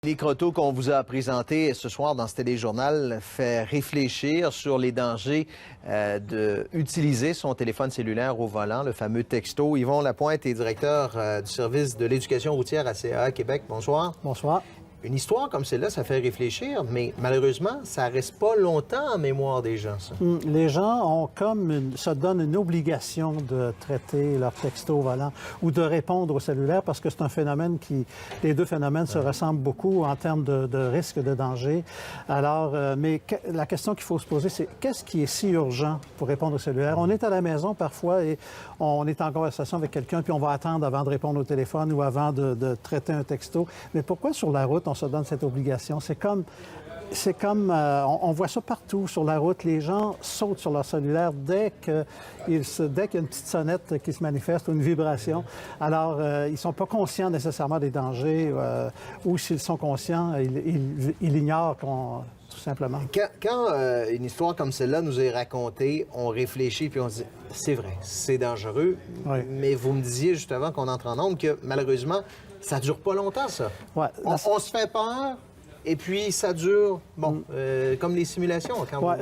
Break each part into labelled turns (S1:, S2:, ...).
S1: Les crotos qu'on vous a présentés ce soir dans ce téléjournal fait réfléchir sur les dangers d'utiliser son téléphone cellulaire au volant, le fameux texto. Yvon Lapointe est directeur du service de l'éducation routière à CAA Québec. Bonsoir.
S2: Bonsoir.
S1: Une histoire comme celle-là, ça fait réfléchir, mais malheureusement, ça reste pas longtemps en mémoire des gens, ça.
S2: Les gens se donnent une obligation de traiter leur texto au volant ou de répondre au cellulaire parce que c'est un phénomène les deux phénomènes se ressemblent beaucoup en termes de risque, de danger. Alors, mais la question qu'il faut se poser, c'est qu'est-ce qui est si urgent pour répondre au cellulaire? On est à la maison parfois et on est en conversation avec quelqu'un puis on va attendre avant de répondre au téléphone ou avant de traiter un texto. Mais pourquoi sur la route, on se donne cette obligation? On voit ça partout sur la route. Les gens sautent sur leur cellulaire dès qu'il y a une petite sonnette qui se manifeste ou une vibration. Alors, ils ne sont pas conscients nécessairement des dangers ou s'ils sont conscients, ils ignorent tout simplement.
S1: Quand une histoire comme celle-là nous est racontée, on réfléchit puis on se dit « c'est vrai, c'est dangereux
S2: oui. ».
S1: Mais vous me disiez juste avant qu'on entre en onde que malheureusement, ça dure pas longtemps, ça.
S2: Ouais,
S1: on se fait peur, et puis ça dure, comme les simulations.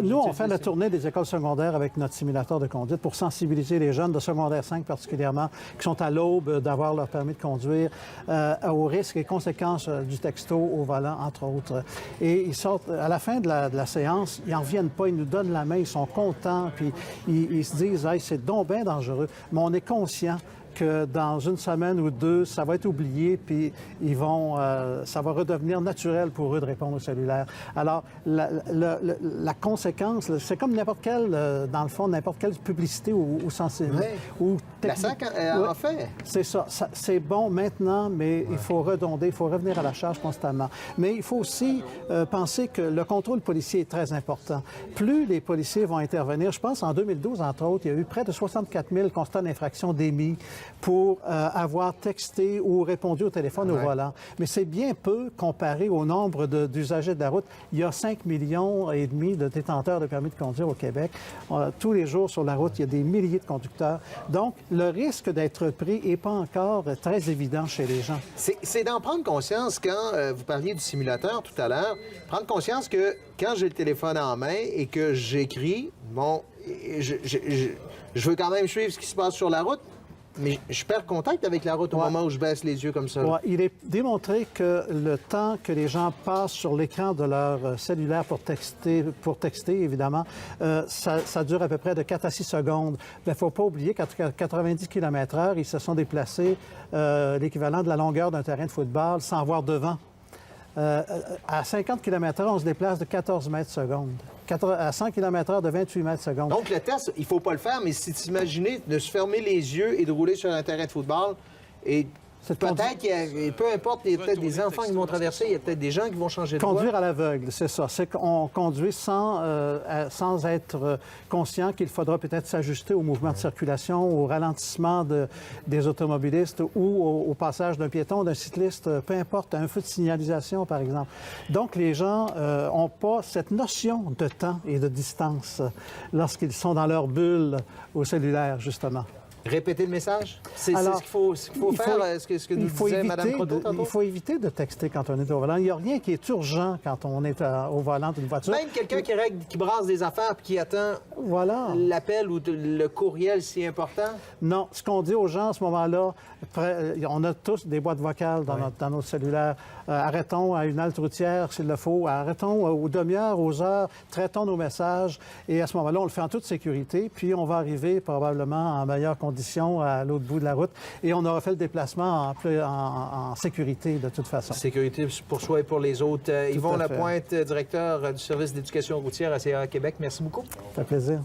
S2: Nous, on fait la tournée des écoles secondaires avec notre simulateur de conduite pour sensibiliser les jeunes de secondaire 5 particulièrement, qui sont à l'aube d'avoir leur permis de conduire, aux risques et conséquences du texto au volant, entre autres. Et ils sortent, à la fin de la séance, ils n'en reviennent pas, ils nous donnent la main, ils sont contents, puis ils se disent « Hey, c'est donc bien dangereux ». Mais on est conscient que dans une semaine ou deux, ça va être oublié, puis ça va redevenir naturel pour eux de répondre au cellulaire. Alors, la conséquence, c'est comme n'importe quelle, dans le fond, n'importe quelle publicité ou sensibilité.
S1: Oui. La SAQ en fait.
S2: C'est ça. C'est bon maintenant, mais il faut redonder, il faut revenir à la charge constamment. Mais il faut aussi penser que le contrôle policier est très important. Plus les policiers vont intervenir, je pense en 2012, entre autres, il y a eu près de 64 000 constats d'infraction d'émis pour avoir texté ou répondu au téléphone au volant. Mais c'est bien peu comparé au nombre d'usagers de la route. Il y a 5,5 millions de détenteurs de permis de conduire au Québec. Tous les jours sur la route, il y a des milliers de conducteurs. Donc, le risque d'être pris n'est pas encore très évident chez les gens.
S1: C'est d'en prendre conscience quand vous parliez du simulateur tout à l'heure, prendre conscience que quand j'ai le téléphone en main et que j'écris, je veux quand même suivre ce qui se passe sur la route, mais je perds contact avec la route au moment où je baisse les yeux comme ça.
S2: Ouais, il est démontré que le temps que les gens passent sur l'écran de leur cellulaire pour texter évidemment, ça dure à peu près de 4 à 6 secondes. Il ne faut pas oublier qu'à 90 km/h, ils se sont déplacés l'équivalent de la longueur d'un terrain de football sans voir devant. À 50 km/h, on se déplace de 14 mètres secondes. À 100 km/h, de 28 mètres secondes.
S1: Donc, le test, il ne faut pas le faire, mais si tu imaginez de se fermer les yeux et de rouler sur un terrain de football, et peut-être peu importe, il y a peut-être des enfants qui vont traverser, il y a peut-être des gens qui vont changer de voie.
S2: Conduire à l'aveugle, c'est ça. C'est qu'on conduit sans être conscient qu'il faudra peut-être s'ajuster au mouvement de circulation, au ralentissement des automobilistes ou au passage d'un piéton, d'un cycliste, peu importe, un feu de signalisation, par exemple. Donc, les gens n'ont pas cette notion de temps et de distance lorsqu'ils sont dans leur bulle au cellulaire, justement.
S1: Répéter le message? C'est ce qu'il faut faire, ce que nous disait Mme Croteau tantôt?
S2: Il faut éviter de texter quand on est au volant. Il n'y a rien qui est urgent quand on est au volant d'une voiture.
S1: Même quelqu'un qui brasse des affaires et qui attend l'appel ou le courriel si important?
S2: Non. Ce qu'on dit aux gens à ce moment-là, on a tous des boîtes vocales dans nos cellulaires. Arrêtons à une halte routière s'il le faut. Arrêtons aux demi-heures, aux heures. Traitons nos messages. Et à ce moment-là, on le fait en toute sécurité. Puis on va arriver probablement en meilleure condition à l'autre bout de la route. Et on aura fait le déplacement en sécurité de toute façon.
S1: Sécurité pour soi et pour les autres. Yvon Lapointe, directeur du service d'éducation routière à CAA Québec. Merci beaucoup.
S2: Ça fait plaisir.